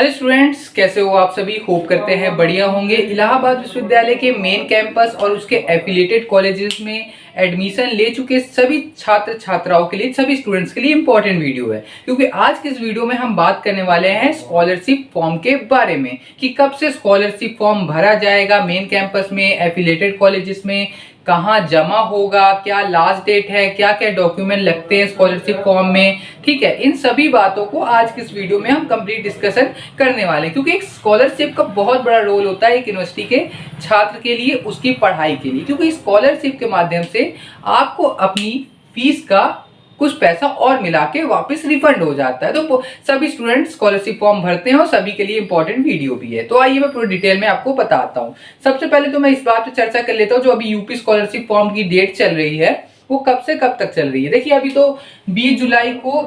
Hello students, कैसे हो आप सभी। होप करते हैं बढ़िया होंगे। इलाहाबाद विश्वविद्यालय के मेन कैंपस और उसके एफिलिएटेड कॉलेजेस में एडमिशन ले चुके सभी छात्र छात्राओं के लिए, सभी स्टूडेंट्स के लिए इंपॉर्टेंट वीडियो है, क्योंकि आज के इस वीडियो में हम बात करने वाले हैं स्कॉलरशिप फॉर्म के बारे में कि कब से स्कॉलरशिप फॉर्म भरा जाएगा मेन कैंपस में, एफिलिएटेड कॉलेजेस में कहाँ जमा होगा, क्या लास्ट डेट है, क्या क्या डॉक्यूमेंट लगते हैं स्कॉलरशिप फॉर्म में। ठीक है, इन सभी बातों को आज की इस वीडियो में हम कंप्लीट डिस्कशन करने वाले हैं, क्योंकि एक स्कॉलरशिप का बहुत बड़ा रोल होता है एक यूनिवर्सिटी के छात्र के लिए, उसकी पढ़ाई के लिए, क्योंकि स्कॉलरशिप के माध्यम से आपको अपनी फीस का कुछ पैसा और मिला के वापस रिफंड हो जाता है। तो सभी स्टूडेंट स्कॉलरशिप फॉर्म भरते हैं और सभी के लिए इंपॉर्टेंट वीडियो भी है। तो आइए मैं पूरी डिटेल में आपको बताता हूँ। सबसे पहले तो मैं इस बात पे चर्चा कर लेता हूँ, जो अभी यूपी स्कॉलरशिप फॉर्म की डेट चल रही है वो कब से कब तक चल रही है। देखिए, अभी तो 20 जुलाई को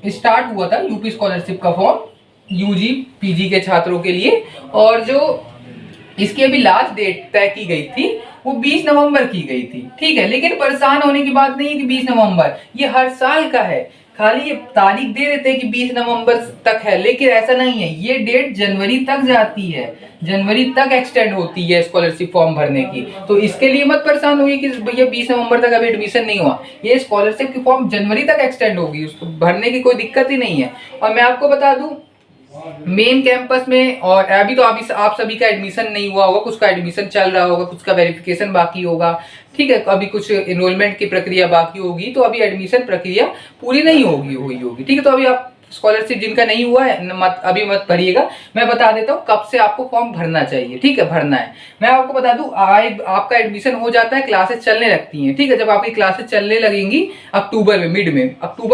स्टार्ट हुआ था यूपी स्कॉलरशिप का फॉर्म यूजी पीजी के छात्रों के लिए, और जो इसकी अभी लास्ट डेट तय की गई थी वो 20 नवंबर की गई थी। ठीक है, लेकिन परेशान होने की बात नहीं है कि 20 नवंबर, ये हर साल का है। खाली ये तारीख दे देते हैं कि 20 नवंबर तक है, लेकिन ऐसा नहीं है। ये डेट जनवरी तक जाती है, जनवरी तक एक्सटेंड होती है स्कॉलरशिप फॉर्म भरने की। तो इसके लिए मत परेशान होइए कि भैया 20 नवंबर तक अभी एडमिशन नहीं हुआ। ये स्कॉलरशिप की फॉर्म जनवरी तक एक्सटेंड होगी, उसको भरने की कोई दिक्कत ही नहीं है। और मैं आपको बता दूं, मेन कैंपस में और अभी तो आप सभी का एडमिशन नहीं हुआ होगा, कुछ का एडमिशन चल रहा होगा, कुछ का वेरिफिकेशन बाकी होगा। ठीक है, अभी कुछ एनरोलमेंट की प्रक्रिया बाकी होगी, तो अभी एडमिशन प्रक्रिया पूरी नहीं हुई होगी। ठीक है, तो अभी आप स्कॉलरशिप जिनका नहीं हुआ है अभी मत भरिएगा। मैं बता देता हूँ कब से आपको फॉर्म भरना चाहिए। ठीक है, भरना है। मैं आपको बता दूं, आपका एडमिशन हो जाता है, क्लासेस चलने लगती हैं। ठीक है, जब आपकी क्लासेस चलने लगेंगी अक्टूबर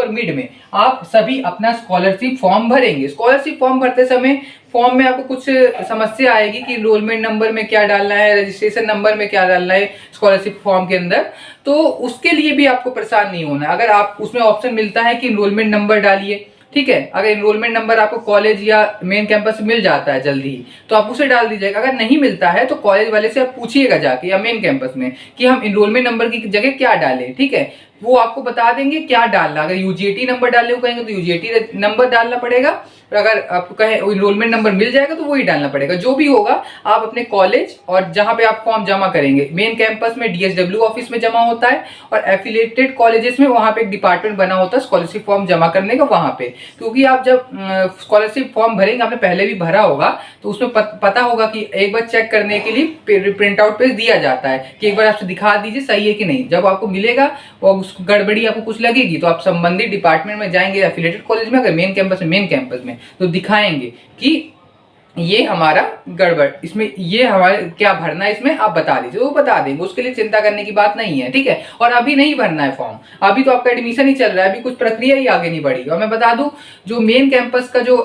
मिड में आप सभी अपना स्कॉलरशिप फॉर्म भरेंगे। स्कॉलरशिप फॉर्म भरते समय फॉर्म में आपको कुछ समस्या आएगी कि एनरोलमेंट नंबर में क्या डालना है, रजिस्ट्रेशन नंबर में क्या डालना है स्कॉलरशिप फॉर्म के अंदर। तो उसके लिए भी आपको परेशान नहीं होना। अगर आप उसमें ऑप्शन मिलता है कि एनरोलमेंट नंबर डालिए, ठीक है, अगर एनरोलमेंट नंबर आपको कॉलेज या मेन कैंपस मिल जाता है जल्दी ही तो आप उसे डाल दीजिएगा। अगर नहीं मिलता है तो कॉलेज वाले से आप पूछिएगा जाके या मेन कैंपस में कि हम एनरोलमेंट नंबर की जगह क्या डालें। ठीक है, वो आपको बता देंगे क्या डालना। अगर यूजीटी नंबर डालने को कहेंगे तो यूजीटी नंबर डालना पड़ेगा, और अगर आपको कहे एनरोलमेंट नंबर मिल जाएगा तो वही डालना पड़ेगा। जो भी होगा आप अपने कॉलेज और जहां पे आप फॉर्म जमा करेंगे, मेन कैंपस में डीएसडब्ल्यू ऑफिस में जमा होता है, और एफिलिएटेड कॉलेजेस में वहां पे एक डिपार्टमेंट बना होता है स्कॉलरशिप फॉर्म जमा करने का वहां पे। क्योंकि आप जब स्कॉलरशिप फॉर्म भरेंगे, आपने पहले भी भरा होगा, तो उसमें पता होगा कि एक बार चेक करने के लिए प्रिंट आउट पेज दिया जाता है कि एक बार आपसे दिखा दीजिए सही है कि नहीं। जब आपको मिलेगा और उसको गड़बड़ी आपको कुछ लगेगी तो आप संबंधित डिपार्टमेंट में जाएंगे, एफिलिएटेड कॉलेज में, अगर मेन कैंपस में तो दिखाएंगे कि ये हमारा गड़बड़, इसमें ये हमारे क्या भरना है, इसमें आप बता दीजिए, वो बता देंगे। उसके लिए चिंता करने की बात नहीं है। ठीक है, और अभी नहीं भरना है फॉर्म, अभी तो आपका एडमिशन ही चल रहा है, अभी कुछ प्रक्रिया ही आगे नहीं बढ़ी। और मैं बता दूं, जो मेन कैंपस का जो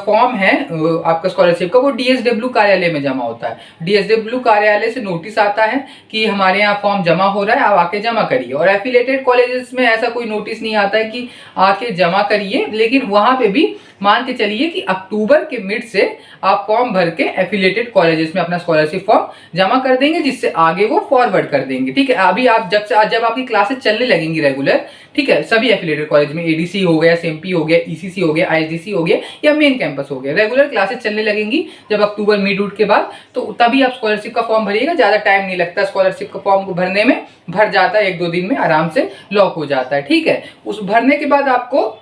फॉर्म है आपका स्कॉलरशिप का, वो डीएसडब्ल्यू कार्यालय में जमा होता है। डीएसडब्ल्यू कार्यालय से नोटिस आता है कि हमारे यहाँ फॉर्म जमा हो रहा है, आप आके जमा करिए। और एफिलिएटेड कॉलेजेस में ऐसा कोई नोटिस नहीं आता है कि आके जमा करिए, लेकिन वहां पे भी मान के चलिए कि अक्टूबर के मिड से आप फॉर्म भर के एफिलिएटेड कॉलेजेस में अपना स्कॉलरशिप फॉर्म जमा कर देंगे, जिससे आगे वो फॉरवर्ड कर देंगे। ठीक है, अभी आप जब आपकी क्लासेस चलने लगेंगी रेगुलर, ठीक है, सभी एफिलिएटेड कॉलेज में, एडीसी हो गया, सीएमपी हो गया, ईसीसी हो गया, आईएसडीसी हो गया या मेन कैंपस हो गया, रेगुलर क्लासेस चलने लगेंगी जब अक्टूबर मिड उड के बाद, तो तभी आप स्कॉलरशिप का फॉर्म भरिएगा। ज्यादा टाइम नहीं लगता स्कॉलरशिप का फॉर्म को भरने में, भर जाता है 1-2 दिन में, आराम से लॉक हो जाता है। ठीक है, उस भरने के बाद आपको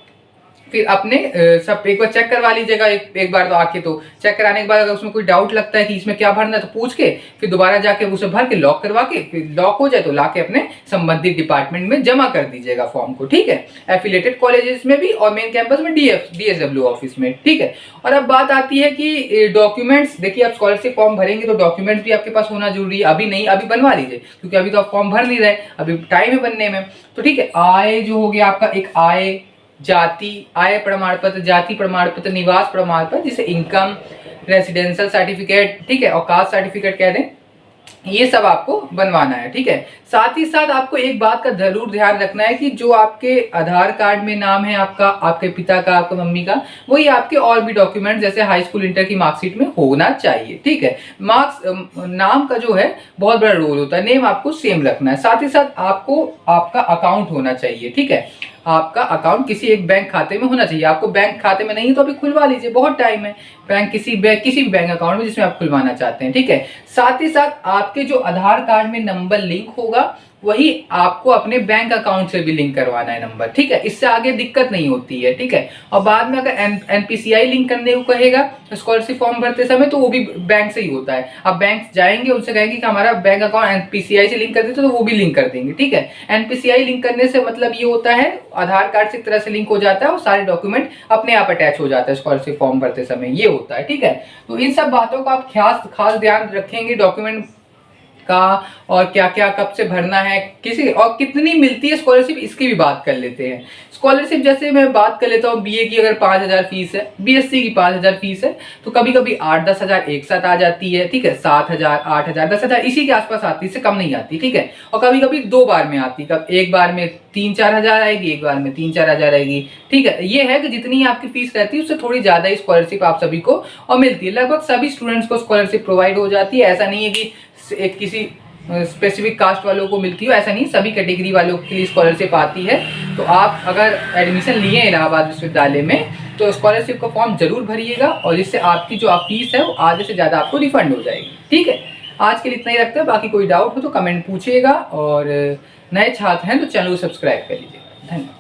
फिर अपने सब एक बार चेक करवा लीजिएगा। एक बार तो आके तो चेक कराने के बाद अगर उसमें कोई डाउट लगता है कि इसमें क्या भरना है तो पूछ के फिर दोबारा जाके उसे भर के लॉक करवा के, फिर लॉक हो जाए तो लाके अपने संबंधित डिपार्टमेंट में जमा कर दीजिएगा फॉर्म को। ठीक है, एफिलिएटेड कॉलेजेस में भी और मेन कैंपस में डीएसडब्ल्यू ऑफिस में। ठीक है, और अब बात आती है कि डॉक्यूमेंट्स। देखिए, आप स्कॉलरशिप फॉर्म भरेंगे तो डॉक्यूमेंट्स भी आपके पास होना जरूरी है। अभी नहीं, अभी बनवा लीजिए, क्योंकि अभी तो आप फॉर्म भर नहीं रहे, अभी टाइम है बनने में। तो ठीक है, आय जो हो गया आपका, एक आय प्रमाण पत्र, जाति प्रमाण पत्र, निवास प्रमाण पत्र, जिसे इनकम, रेसिडेंशियल सर्टिफिकेट, ठीक है, और कास्ट सर्टिफिकेट कह दें, ये सब आपको बनवाना है। ठीक है, साथ ही साथ आपको एक बात का जरूर ध्यान रखना है कि जो आपके आधार कार्ड में नाम है आपका, आपके पिता का, आपका मम्मी का, वही आपके और भी डॉक्यूमेंट जैसे हाई स्कूल इंटर की मार्कशीट में होना चाहिए। ठीक है, नाम का जो है बहुत बड़ा रोल होता है, नेम आपको सेम रखना है। साथ ही साथ आपको आपका अकाउंट होना चाहिए। ठीक है, आपका अकाउंट किसी एक बैंक खाते में होना चाहिए। आपको बैंक खाते में नहीं है तो अभी खुलवा लीजिए, बहुत टाइम है। किसी भी बैंक अकाउंट में जिसमें आप खुलवाना चाहते हैं, ठीक है। साथ ही साथ आपके जो आधार कार्ड में नंबर लिंक होगा वही आपको अपने बैंक अकाउंट से भी लिंक करवाना है नंबर, ठीक है। इससे आगे दिक्कत नहीं होती है, ठीक है। और बाद में अगर एनपीसीआई लिंक करने को कहेगा स्कॉलरशिप फॉर्म भरते समय, तो वो भी बैंक से ही होता है। आप बैंक जाएंगे, उनसे कहेंगे कि हमारा बैंक अकाउंट एनपीसीआई से लिंक कर देते, तो वो भी लिंक कर देंगे, ठीक है। एनपीसीआई लिंक करने से मतलब ये होता है आधार कार्ड से एक तरह से लिंक हो जाता है और सारे डॉक्यूमेंट अपने आप अटैच हो जाता है स्कॉलरशिप फॉर्म भरते समय, ये होता है, ठीक है। तो इन सब बातों का आप खास ध्यान रखेंगे डॉक्यूमेंट का, और क्या क्या कब से भरना है, किसी और कितनी मिलती है स्कॉलरशिप, इसकी भी बात कर लेते हैं। स्कॉलरशिप जैसे मैं बात कर लेता हूँ, बीए की अगर 5,000 फीस है, बीएससी की 5,000 फीस है, तो कभी कभी 8-10 हज़ार एक साथ आ जाती है, ठीक है। 7,000, 8,000, 10,000 इसी के आसपास आती है, इससे कम नहीं आती, ठीक है। और कभी कभी 2 बार में आती है, एक बार में 3-4 हज़ार आएगी, एक बार में 3-4 हज़ार आएगी, ठीक है। ये है कि जितनी आपकी फीस रहती है उससे थोड़ी ज्यादा ही स्कॉलरशिप आप सभी को और मिलती है। लगभग सभी स्टूडेंट्स को स्कॉलरशिप प्रोवाइड हो जाती है। ऐसा नहीं है कि एक किसी स्पेसिफिक कास्ट वालों को मिलती है, ऐसा नहीं, सभी कैटेगरी वालों के लिए स्कॉलरशिप आती है। तो आप अगर एडमिशन लिए इलाहाबाद विश्वविद्यालय में तो स्कॉलरशिप का फॉर्म जरूर भरिएगा, और जिससे आपकी जो फीस है वो आधे से ज़्यादा आपको रिफंड हो जाएगी, ठीक है। आज के लिए इतना ही रखते हैं, बाकी कोई डाउट हो तो कमेंट पूछिएगा, और नए छात्र हैं तो चैनल को सब्सक्राइब कर लीजिएगा। धन्यवाद।